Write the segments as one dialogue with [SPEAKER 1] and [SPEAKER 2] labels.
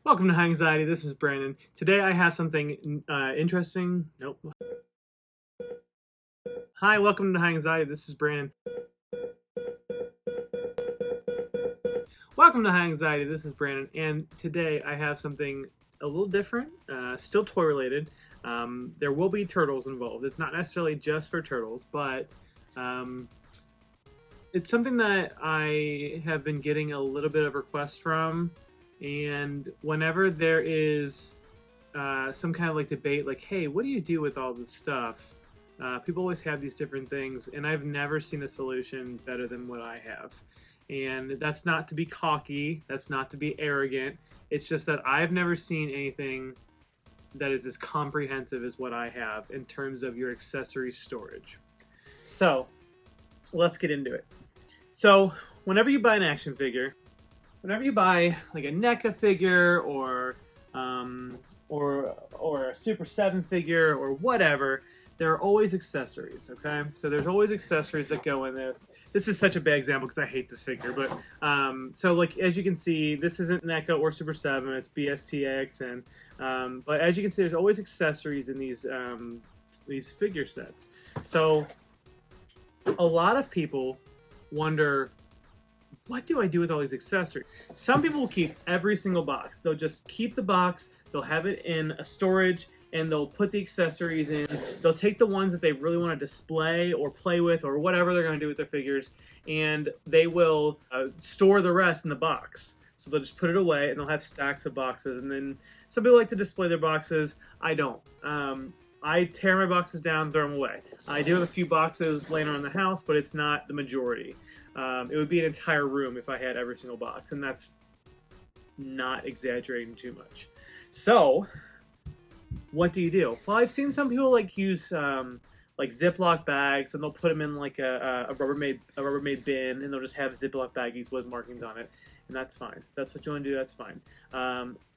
[SPEAKER 1] Welcome to High Anxiety. This is Brandon. Today I have something interesting. Nope. Hi, welcome to High Anxiety. This is Brandon. Welcome to High Anxiety. This is Brandon. And today I have something a little different, still toy related. There will be turtles involved. It's not necessarily just for turtles, but it's something that I have been getting a little bit of requests from. And whenever there is some kind of like debate, like, hey, what do you do with all this stuff? People always have these different things, and I've never seen a solution better than what I have. And that's not to be cocky, that's not to be arrogant. It's just that I've never seen anything that is as comprehensive as what I have in terms of your accessory storage. So let's get into it. So whenever you buy an action figure, whenever you buy like a NECA figure or a Super 7 figure or whatever, there are always accessories, okay? So there's always accessories that go in this. This is such a bad example because I hate this figure, but so like as you can see, this isn't NECA or Super 7, it's BST AXN. But as you can see, there's always accessories in these figure sets. So a lot of people wonder, what do I do with all these accessories? Some people will keep every single box. They'll just keep the box, they'll have it in a storage, and they'll put the accessories in. They'll take the ones that they really want to display or play with or whatever they're going to do with their figures, and they will store the rest in the box. So they'll just put it away, and they'll have stacks of boxes. And then some people like to display their boxes. I don't. I tear my boxes down, throw them away. I do have a few boxes laying around the house, but it's not the majority. It would be an entire room if I had every single box, and that's not exaggerating too much. So what do you do? Well, I've seen some people like use like Ziploc bags, and they'll put them in like a Rubbermaid bin, and they'll just have Ziploc baggies with markings on it, and that's fine. If that's what you want to do, that's fine.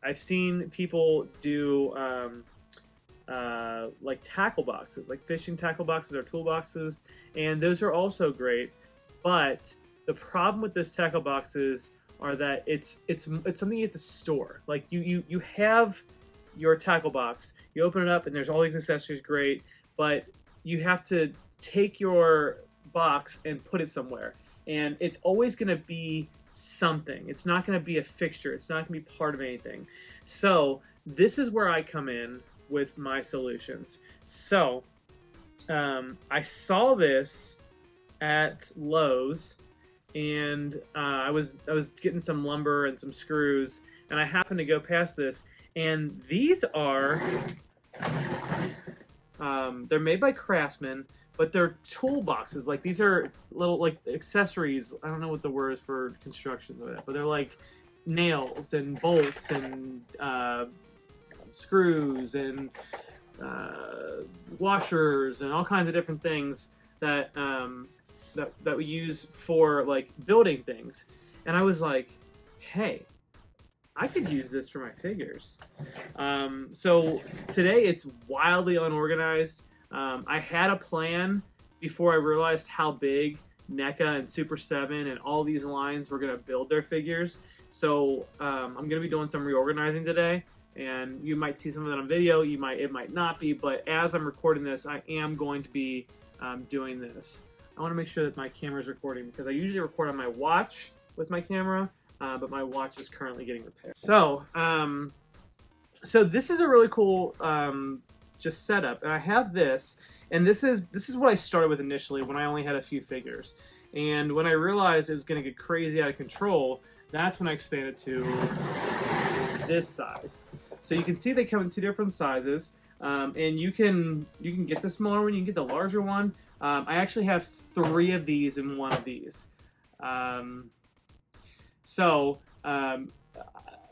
[SPEAKER 1] I've seen people do like tackle boxes, like fishing tackle boxes or tool boxes, and those are also great. But the problem with those tackle boxes are that it's something you have to store. Like you have your tackle box, you open it up, and there's all these accessories, great, but you have to take your box and put it somewhere, and it's always going to be something. It's not going to be a fixture. It's not going to be part of anything. So this is where I come in with my solutions. So I saw this at Lowe's, and I was getting some lumber and some screws, and I happened to go past this, and these are they're made by Craftsman, but they're toolboxes. Like, these are little like accessories. I don't know what the word is for construction of that, but they're like nails and bolts and screws and washers and all kinds of different things that that we use for like building things. And I was like, hey, I could use this for my figures. So today it's wildly unorganized. I had a plan before I realized how big NECA and Super 7 and all these lines were going to build their figures. So I'm going to be doing some reorganizing today, and you might see some of that on video. It might not be, but as I'm recording this, I am going to be doing this. I want to make sure that my camera is recording, because I usually record on my watch with my camera, but my watch is currently getting repaired. So, so this is a really cool just setup, and I have this, and this is what I started with initially when I only had a few figures. And when I realized it was going to get crazy out of control, that's when I expanded to this size. So you can see they come in two different sizes, and you can get the smaller one, you can get the larger one. I actually have 3 of these in one of these.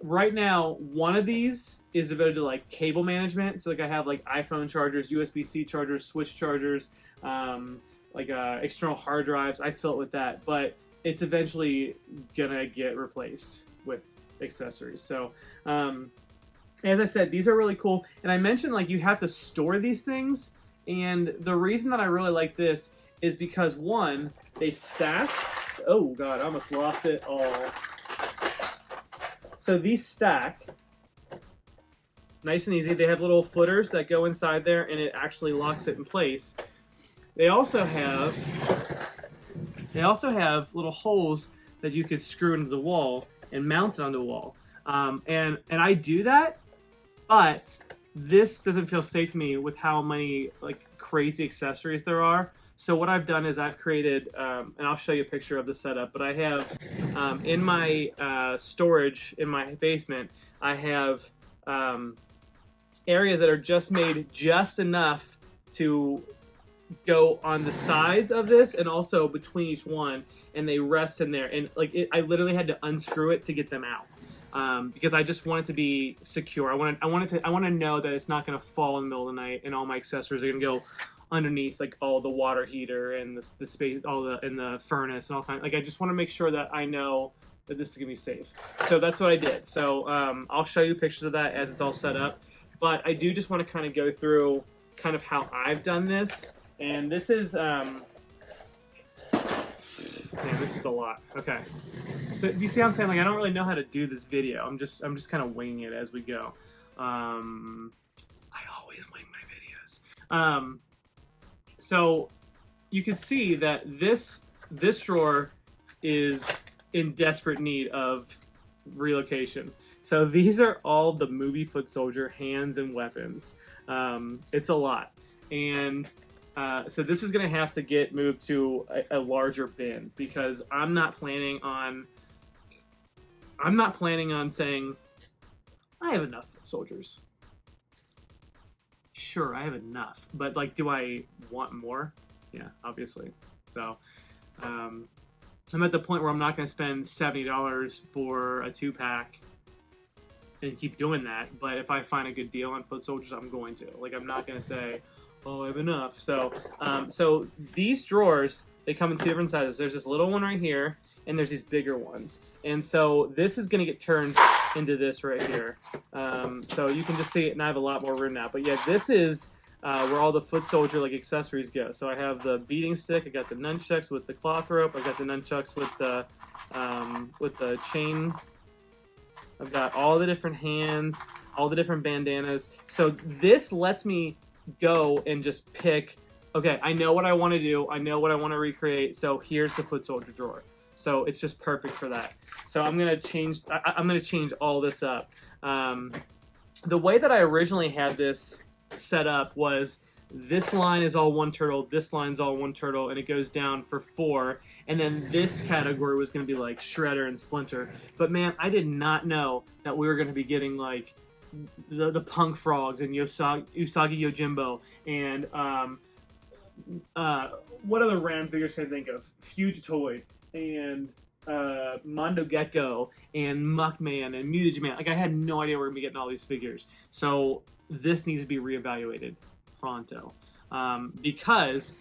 [SPEAKER 1] Right now, one of these is devoted to like cable management. So like I have like iPhone chargers, USB-C chargers, Switch chargers, like external hard drives. I fill it with that, but it's eventually gonna get replaced with accessories. So as I said, these are really cool. And I mentioned like you have to store these things. And the reason that I really like this is because, one, they stack. Oh God, I almost lost it all. So these stack, nice and easy. They have little footers that go inside there, and it actually locks it in place. They also have little holes that you could screw into the wall and mount it on the wall. And I do that, but this doesn't feel safe to me with how many like crazy accessories there are. So what I've done is I've created, and I'll show you a picture of the setup, but I have in my storage in my basement, I have areas that are just made just enough to go on the sides of this and also between each one, and they rest in there. And like I literally had to unscrew it to get them out. Because I just want it to be secure. I want to know that it's not going to fall in the middle of the night and all my accessories are going to go underneath, like all the water heater and the space, and the furnace and all kind. Like I just want to make sure that I know that this is going to be safe. So that's what I did. So I'll show you pictures of that as it's all set up. But I do just want to kind of go through kind of how I've done this. And this is man, this is a lot. Okay. So do you see how I'm saying? Like I don't really know how to do this video. I'm just kind of winging it as we go. I always wing my videos. So you can see that this drawer is in desperate need of relocation. So these are all the movie foot soldier hands and weapons. It's a lot, and so this is going to have to get moved to a larger bin because I'm not planning on saying I have enough soldiers. Sure, I have enough, but like, do I want more? Yeah, obviously. So I'm at the point where I'm not going to spend $70 for a 2-pack and keep doing that. But if I find a good deal on foot soldiers, I'm going to. Like, I'm not going to say, oh, I have enough. So so these drawers, they come in 2 different sizes. There's this little one right here, and there's these bigger ones. And so this is going to get turned into this right here. So you can just see it, and I have a lot more room now. But yeah, this is where all the foot soldier like accessories go. So I have the beating stick, I got the nunchucks with the cloth rope, I got the nunchucks with the chain. I've got all the different hands, all the different bandanas. So this lets me go and just pick, okay, I know what I want to do, I know what I want to recreate, so here's the foot soldier drawer. So it's just perfect for that. So I'm gonna change all this up. The way that I originally had this set up was this line is all one turtle, this line's all one turtle, and it goes down for 4. And then this category was going to be like Shredder and Splinter. But man, I did not know that we were going to be getting like the Punk Frogs and Usagi Yojimbo and what other random figures can I think of? Fugitoid and Mondo Gecko and Muckman and Mutagen Man. Like I had no idea we were going to be getting all these figures. So this needs to be reevaluated pronto. Because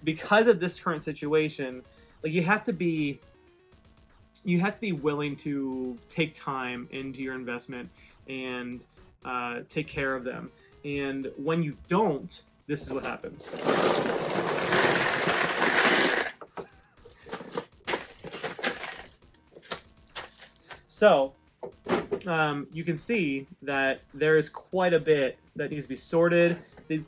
[SPEAKER 1] of this current situation, like you have to be willing to take time into your investment and take care of them. And when you don't, this is what happens. So you can see that there is quite a bit that needs to be sorted.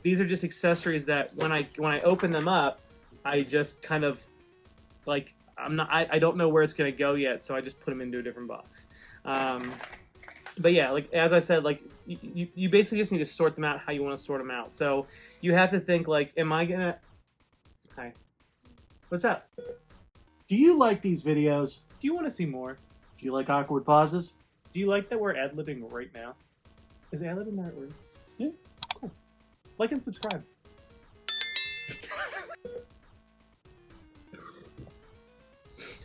[SPEAKER 1] These are just accessories that when I open them up, I just kind of like I don't know where it's gonna go yet, so I just put them into a different box. But yeah, like as I said, like you basically just need to sort them out how you want to sort them out. So you have to think like, am I gonna? Hi, what's up?
[SPEAKER 2] Do you like these videos?
[SPEAKER 1] Do you want to see more?
[SPEAKER 2] Do you like awkward pauses?
[SPEAKER 1] Do you like that we're ad-libbing right now? Is ad-libbing the right word?
[SPEAKER 2] Yeah.
[SPEAKER 1] Cool. Like and subscribe.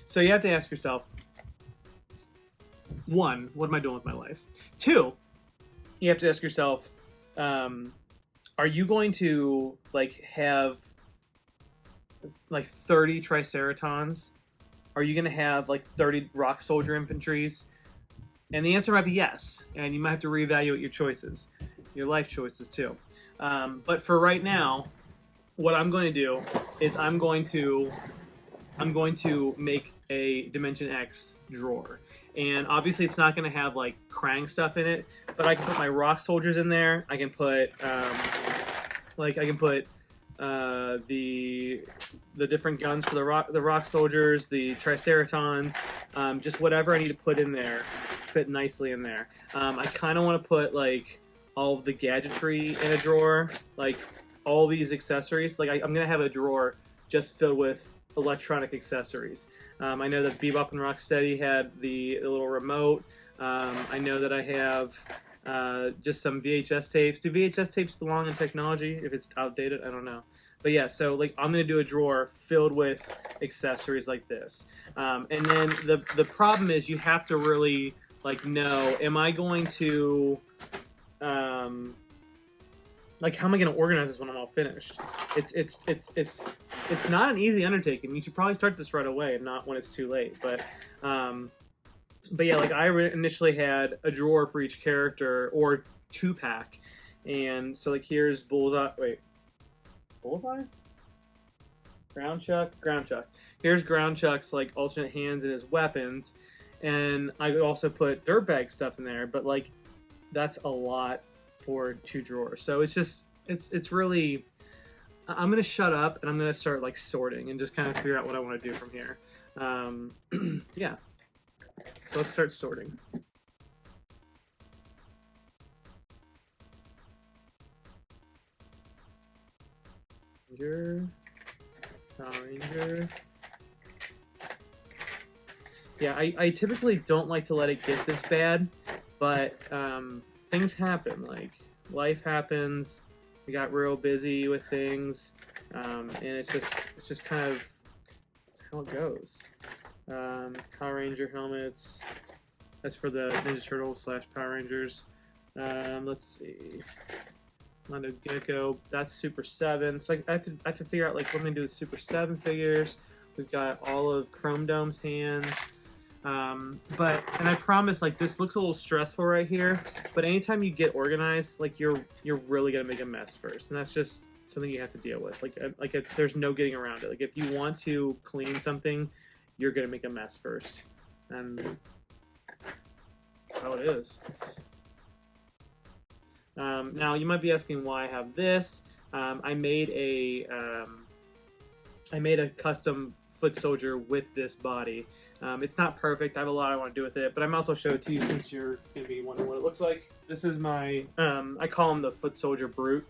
[SPEAKER 1] So you have to ask yourself, 1, what am I doing with my life? 2, you have to ask yourself, are you going to like have like 30 Triceratons? Are you going to have like 30 Rock Soldier Infantries? And the answer might be yes, and you might have to reevaluate your choices, your life choices too. But for right now, what I'm going to do is I'm going to make a Dimension X drawer. And obviously it's not going to have like Krang stuff in it, but I can put my rock soldiers in there. I can put the different guns for the rock soldiers, the triceratons, just whatever I need to put in there fit nicely in there. I kind of want to put like all of the gadgetry in a drawer, like all these accessories. Like I'm gonna have a drawer just filled with electronic accessories. I know that Bebop and Rocksteady had the little remote. I know that I have just some VHS tapes. Do VHS tapes belong in technology? If it's outdated, I don't know. But yeah, so like I'm gonna do a drawer filled with accessories like this. And then the problem is you have to really like know, am I going to like how am I going to organize this when I'm all finished? It's not an easy undertaking. You should probably start this right away and not when it's too late. But yeah, like I initially had a drawer for each character or 2-pack, and so like here's Bullseye. Wait, Bullseye? Ground Chuck. Here's Ground Chuck's like alternate hands and his weapons, and I also put Dirtbag stuff in there. But like that's a lot for 2 drawers. So it's just it's really. I'm gonna shut up and I'm gonna start like sorting and just kind of figure out what I want to do from here. Yeah. So let's start sorting. Power Ranger. Yeah, I typically don't like to let it get this bad, but things happen. Like life happens. We got real busy with things, and it's just kind of how it goes. Power Ranger helmets. That's for the Ninja Turtles / Power Rangers. Let's see. Mondo Gecko. That's Super 7. So I have to figure out like what I'm gonna do with Super 7 figures. We've got all of Chrome Dome's hands. And I promise, like this looks a little stressful right here, but anytime you get organized, like you're really gonna make a mess first, and that's just something you have to deal with. Like there's no getting around it. Like if you want to clean something, you're gonna make a mess first, and that's how it is. Now you might be asking why I have this. I made a custom foot soldier with this body. It's not perfect. I have a lot I want to do with it, but I might also show it to you since you're going to be wondering what it looks like. This is my, I call him the Foot Soldier Brute.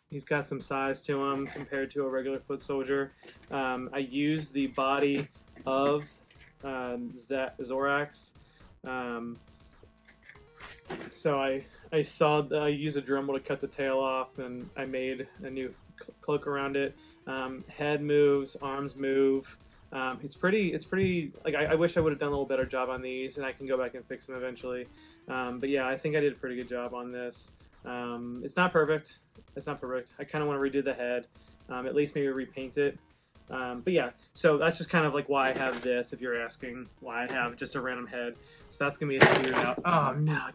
[SPEAKER 1] He's got some size to him compared to a regular foot soldier. I use the body of Zorax. So I use a Dremel to cut the tail off, and I made a new cloak around it. Head moves, arms move. It's pretty like I wish I would have done a little better job on these, and I can go back and fix them eventually. But yeah, I think I did a pretty good job on this. It's not perfect. I kind of want to redo the head, at least maybe repaint it. But yeah, so that's just kind of like why I have this. If you're asking why I have just a random head, so that's gonna be figured out. Oh no!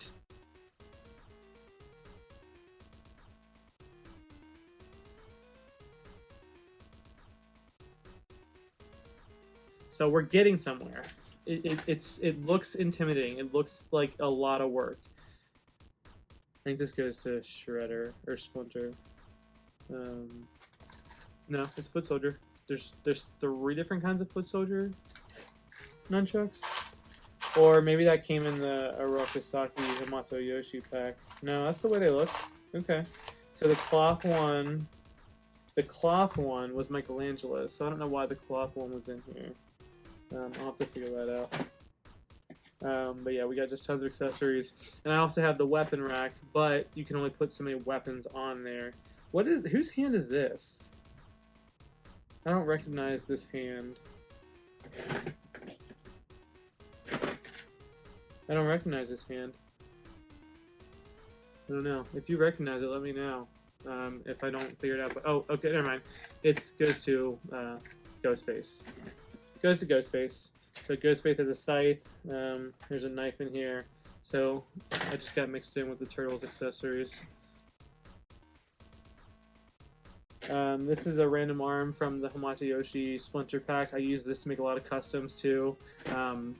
[SPEAKER 1] So we're getting somewhere. It looks intimidating. It looks like a lot of work. I think this goes to Shredder or Splinter. No, it's Foot Soldier. There's 3 different kinds of Foot Soldier nunchucks. Or maybe that came in the Arokisaki Hamato Yoshi pack. No, that's the way they look. Okay. So the cloth one was Michelangelo's, so I don't know why the cloth one was in here. I'll have to figure that out. But yeah, we got just tons of accessories. And I also have the weapon rack, but you can only put so many weapons on there. Whose hand is this? I don't recognize this hand. I don't recognize this hand. I don't know. If you recognize it, let me know. If I don't figure it out. But, oh, okay, never mind. It goes to Ghostface. Goes to Ghostface. So Ghostface has a scythe. There's a knife in here. So I just got mixed in with the Turtles accessories. This is a random arm from the Hamato Yoshi Splinter Pack. I use this to make a lot of customs too. I'll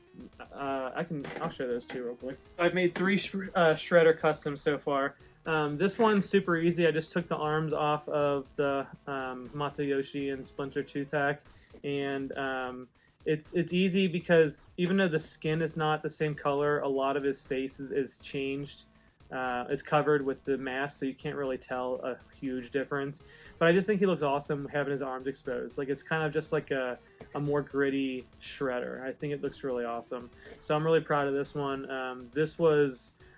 [SPEAKER 1] show those too real quick. I've made 3 Shredder customs so far. This one's super easy. I just took the arms off of the Hamato Yoshi and Splinter 2 pack, and it's easy because even though the skin is not the same color, a lot of his face is changed. It's covered with the mask, so you can't really tell a huge difference. But I just think he looks awesome having his arms exposed. Like, it's kind of just like a more gritty Shredder. I think it looks really awesome. So I'm really proud of this one.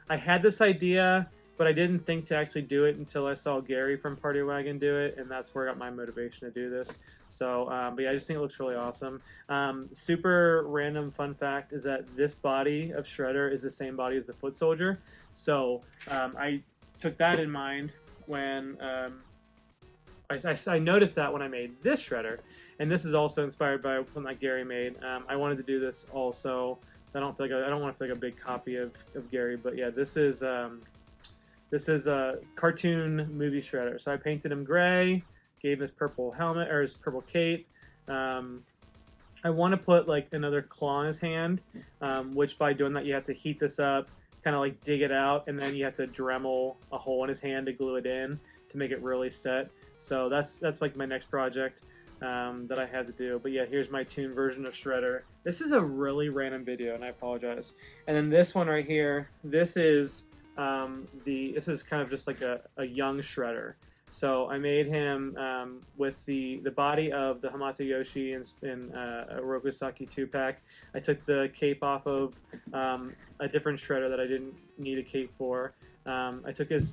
[SPEAKER 1] I had this idea, but I didn't think to actually do it until I saw Gary from Party Wagon do it, and that's where I got my motivation to do this. So, but yeah, I just think it looks really awesome. Super random fun fact is that this body of Shredder is the same body as the Foot Soldier. So I took that in mind when I noticed that when I made this Shredder, and this is also inspired by one that Gary made. I wanted to do this also. I don't want to feel like a big copy of Gary, but yeah, this is a cartoon movie Shredder. So I painted him gray, gave him his purple helmet or his purple cape. I want to put like another claw in his hand, which by doing that you have to heat this up, kind of like dig it out, and then you have to Dremel a hole in his hand to glue it in to make it really set. So that's like my next project that I had to do. But yeah, here's my toon version of Shredder. This is a really random video, and I apologize. And then this one right here, this is this is kind of just like a young Shredder. So I made him with the body of the Hamato Yoshi and Oroku Saki 2-pack. I took the cape off of a different Shredder that I didn't need a cape for. I took the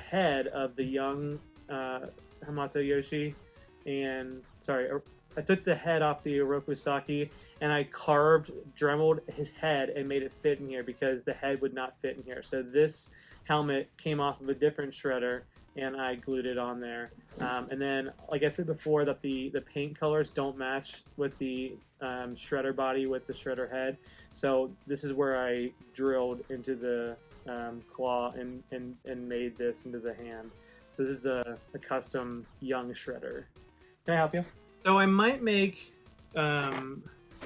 [SPEAKER 1] head of the young Hamato Yoshi, and I took the head off the Oroku Saki, and I dremeled his head and made it fit in here because the head would not fit in here. So this helmet came off of a different Shredder, and I glued it on there. And then, like I said before, that the paint colors don't match with the Shredder body with the Shredder head. So this is where I drilled into the claw and made this into the hand. So this is a custom young Shredder. Can I help you? So I might make, and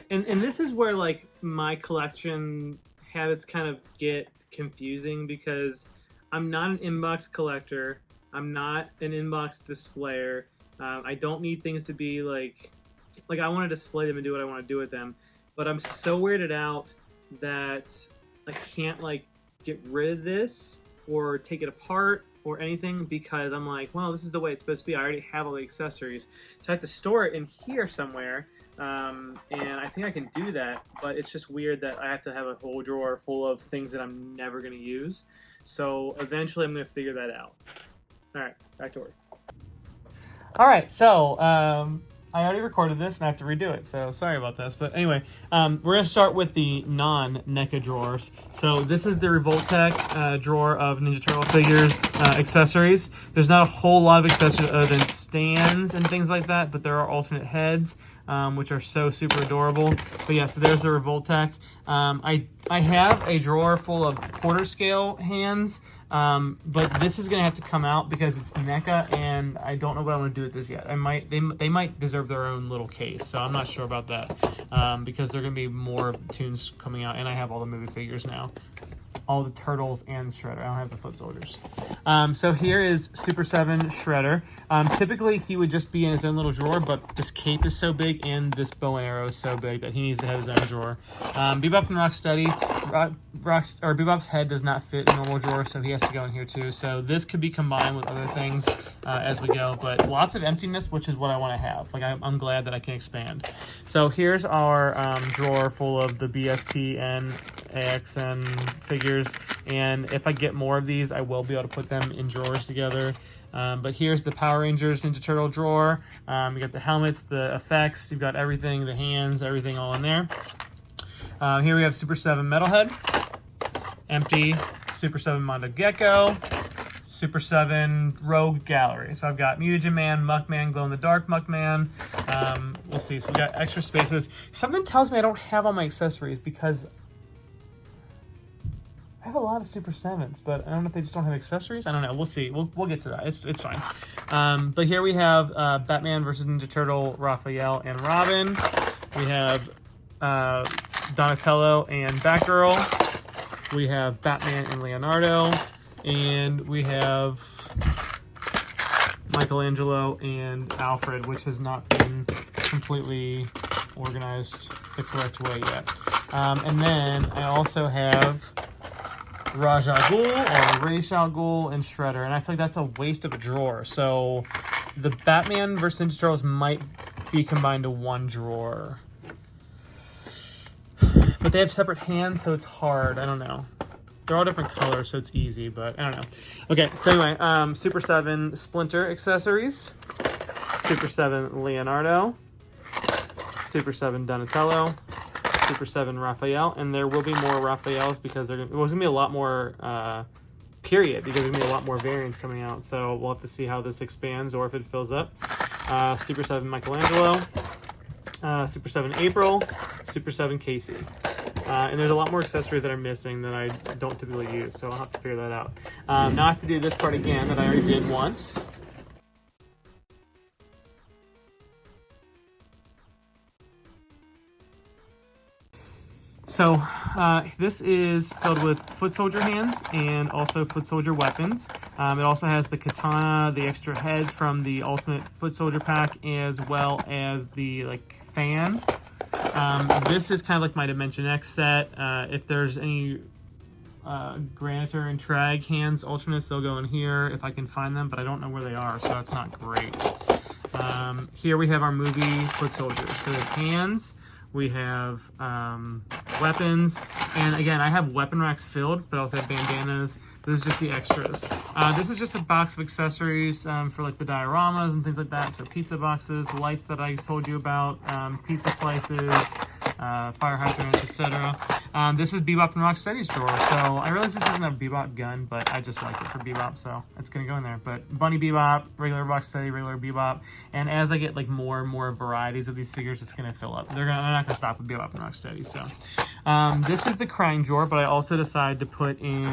[SPEAKER 1] this is where like my collection habits kind of get confusing because I'm not an inbox collector. I'm not an inbox displayer. I don't need things to be like I want to display them and do what I want to do with them. But I'm so weirded out that I can't like get rid of this or take it apart or anything because I'm like, well, this is the way it's supposed to be. I already have all the accessories. So I have to store it in here somewhere. And I think I can do that, but it's just weird that I have to have a whole drawer full of things that I'm never going to use. So eventually I'm going to figure that out. All right, back to work. All right, so I already recorded this and I have to redo it, so sorry about this. But anyway, we're going to start with the non-NECA drawers. So this is the Revoltech drawer of Ninja Turtle figures accessories. There's not a whole lot of accessories other than stands and things like that, but there are alternate heads, which are so super adorable. But yeah, so there's the Revoltech. I have a drawer full of quarter scale hands, but this is gonna have to come out because it's NECA, and I don't know what I want to do with this yet. They might deserve their own little case, so I'm not sure about that because there are gonna be more toons coming out, and I have all the movie figures now. All the Turtles and Shredder. I don't have the Foot Soldiers. So here is Super 7 Shredder. Typically, he would just be in his own little drawer, but this cape is so big and this bow and arrow is so big that he needs to have his own drawer. Bebop and Rocksteady. Bebop's head does not fit in a normal drawer, so he has to go in here too. So this could be combined with other things as we go, but lots of emptiness, which is what I want to have. Like I'm glad that I can expand. So here's our drawer full of the BST and AXN figures, and if I get more of these, I will be able to put them in drawers together. But here's the Power Rangers Ninja Turtle drawer. You got the helmets, the effects, you've got everything, the hands, everything all in there. Here we have Super 7 Metalhead, empty. Super 7 Mondo Gecko, Super 7 Rogue Gallery. So I've got Mutagen Man, Muckman, Glow in the Dark Muckman. We'll see. So we got extra spaces. Something tells me I don't have all my accessories because I have a lot of Super 7s, but I don't know if they just don't have accessories. I don't know. We'll see. We'll get to that. It's fine. But here we have Batman versus Ninja Turtle, Raphael and Robin. We have Donatello and Batgirl. We have Batman and Leonardo. And we have Michelangelo and Alfred, which has not been completely organized the correct way yet. And then I also have Ra's al Ghul or Ra's al Ghul and Shredder, and I feel like that's a waste of a drawer. So the Batman versus Ninja Turtles might be combined to one drawer, but they have separate hands, so it's hard. I don't know. They're all different colors, so it's easy, but I don't know. Okay, so anyway, Super 7 Splinter accessories, Super 7 Leonardo, Super 7 Donatello, Super 7 Raphael, and there will be more Raphaels because there's going to be a lot more, period, because there's going to be a lot more variants coming out, so we'll have to see how this expands or if it fills up. Super 7 Michelangelo, Super 7 April, Super 7 Casey. And there's a lot more accessories that are missing that I don't typically use, so I'll have to figure that out. Now I have to do this part again that I already did once. So this is filled with foot soldier hands and also foot soldier weapons. It also has the katana, the extra heads from the Ultimate Foot Soldier pack, as well as the fan. This is kind of like my Dimension X set. If there's any Granitor and Trag hands Ultimates, they'll go in here if I can find them, but I don't know where they are, so that's not great. Here we have our movie foot soldiers. So we have hands, we have weapons, and again, I have weapon racks filled, but I also have bandanas. This is just the extras. This is just a box of accessories for like the dioramas and things like that. So pizza boxes, the lights that I told you about, pizza slices, fire hydrants, etc. This is Bebop and Rocksteady's drawer. So I realize this isn't a Bebop gun, but I just like it for Bebop, so it's gonna go in there. But Bunny Bebop, regular Rocksteady, regular Bebop, and as I get like more and more varieties of these figures, it's gonna fill up. They're not gonna stop at Bebop and Rocksteady. So this is the Crying drawer, but I also decided to put in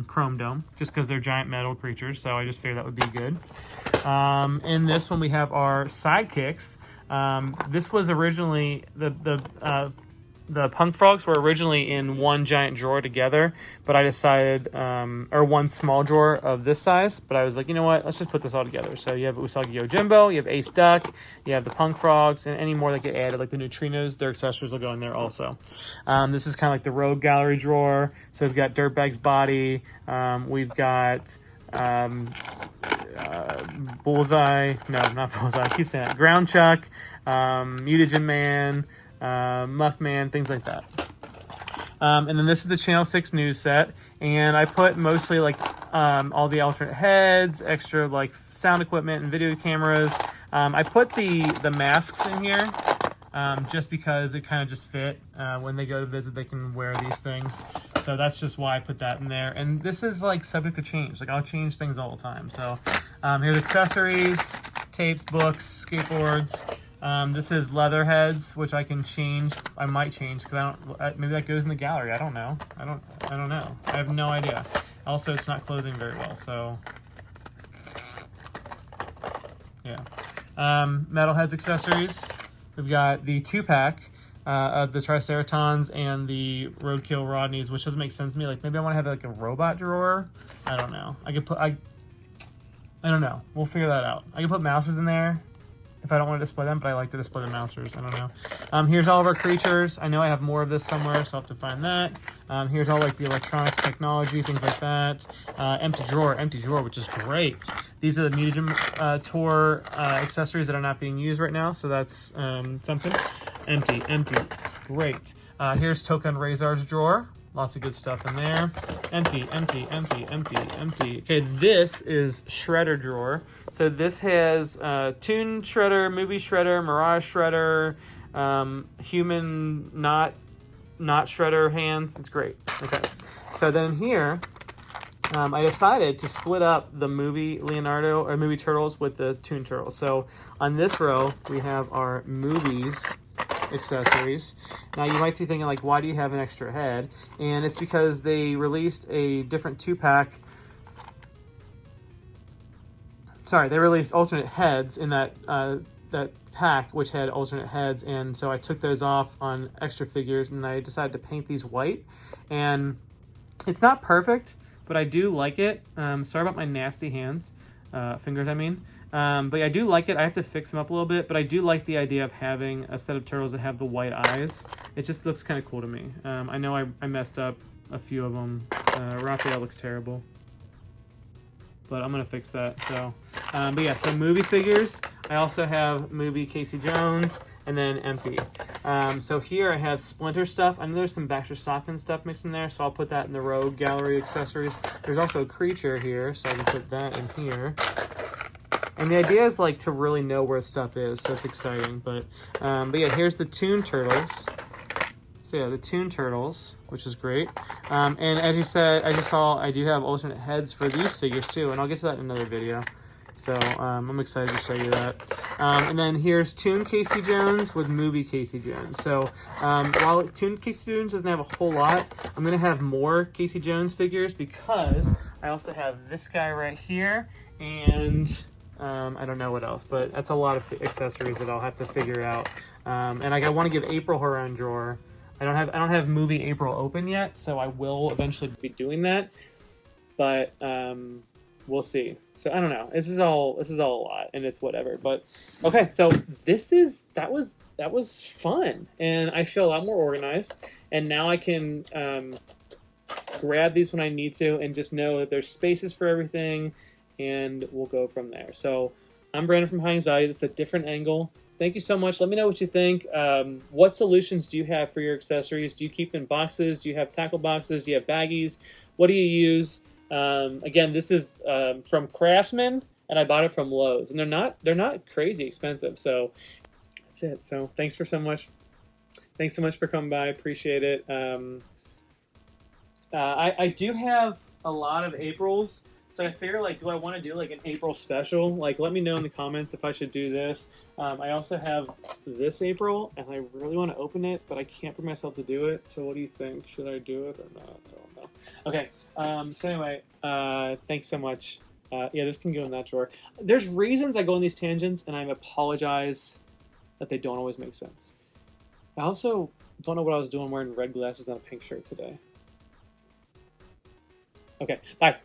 [SPEAKER 1] Chrome Dome just because they're giant metal creatures. So I just figured that would be good. In this one, we have our sidekicks. This was originally the Punk Frogs were originally in one giant drawer together, but I decided, or one small drawer of this size, but I was like, you know what, let's just put this all together. So you have Usagi Yojimbo, you have Ace Duck, you have the Punk Frogs, and any more that get added, like the Neutrinos, their accessories will go in there also. This is kind of like the Rogue Gallery drawer. So we've got Dirtbag's Body, we've got Bullseye, no, not Bullseye, I keep saying that, Ground Chuck, Mutagen Man, Muckman, things like that. And then this is the Channel 6 news set, and I put mostly like all the alternate heads, extra like sound equipment and video cameras. I put the masks in here just because it kind of just fit. When they go to visit, they can wear these things. So that's just why I put that in there. And this is like subject to change. Like I'll change things all the time. So here's accessories, tapes, books, skateboards. This is leather heads, which I can change. I might change because maybe that goes in the gallery. I don't know. I don't know. I have no idea. Also, it's not closing very well, so yeah. Metalheads accessories. We've got the 2-pack of the Triceratons and the Roadkill Rodneys, which doesn't make sense to me. Like maybe I want to have like a robot drawer. I don't know. I don't know. We'll figure that out. I can put Mousers in there if I don't want to display them, but I like to display the Mousers. I don't know. Here's all of our creatures. I know I have more of this somewhere, so I'll have to find that. Here's all like the electronics technology, things like that. Empty drawer, which is great. These are the Mutagen Tour accessories that are not being used right now, so that's something. Empty, great. Here's Token Razor's drawer. Lots of good stuff in there. Empty. Okay, this is Shredder drawer. So this has Toon Shredder, Movie Shredder, Mirage Shredder, human not Shredder hands. It's great. Okay, so then here, I decided to split up the movie Leonardo or movie Turtles with the Toon Turtles. So on this row, we have our movies accessories. Now you might be thinking like, why do you have an extra head? And it's because they released a different 2-pack. Sorry, they released alternate heads in that that pack, which had alternate heads, and so I took those off on extra figures, and I decided to paint these white. And it's not perfect, but I do like it. Sorry about my nasty hands, fingers, I mean. But I do like it. I have to fix them up a little bit, but I do like the idea of having a set of turtles that have the white eyes. It just looks kind of cool to me. I know I messed up a few of them. Raphael looks terrible, but I'm gonna fix that. So, but yeah, so movie figures. I also have movie Casey Jones, and then empty. So here I have Splinter stuff. I know there's some Baxter Stockman stuff mixed in there, so I'll put that in the Rogue Gallery accessories. There's also a Creature here, so I can put that in here. And the idea is like to really know where stuff is, so it's exciting. But yeah, here's the Toon Turtles. So yeah, the Toon Turtles, which is great. And as you said, I just saw I do have alternate heads for these figures too, and I'll get to that in another video. So I'm excited to show you that. And then here's Toon Casey Jones with movie Casey Jones. So while Toon Casey Jones doesn't have a whole lot, I'm going to have more Casey Jones figures because I also have this guy right here, and I don't know what else, but that's a lot of accessories that I'll have to figure out. And I want to give April her own drawer. I don't have movie April open yet, so I will eventually be doing that. But we'll see. So I don't know. This is all a lot, and it's whatever. But okay, so that was fun, and I feel a lot more organized. And now I can grab these when I need to, and just know that there's spaces for everything, and we'll go from there. So I'm Brandon from High Anxiety. It's a different angle. Thank you so much. Let me know what you think. What solutions do you have for your accessories? Do you keep in boxes? Do you have tackle boxes? Do you have baggies? What do you use? Again, this is from Craftsman, and I bought it from Lowe's, and they're not crazy expensive. So that's it. So thanks so much for coming by. Appreciate it. I do have a lot of Aprils, so I figure like, do I want to do like an April special? Like, let me know in the comments if I should do this. I also have this April, and I really want to open it, but I can't bring myself to do it. So what do you think? Should I do it or not? I don't know. Okay. So anyway, thanks so much. Yeah, this can go in that drawer. There's reasons I go on these tangents, and I apologize that they don't always make sense. I also don't know what I was doing wearing red glasses and a pink shirt today. Okay, bye.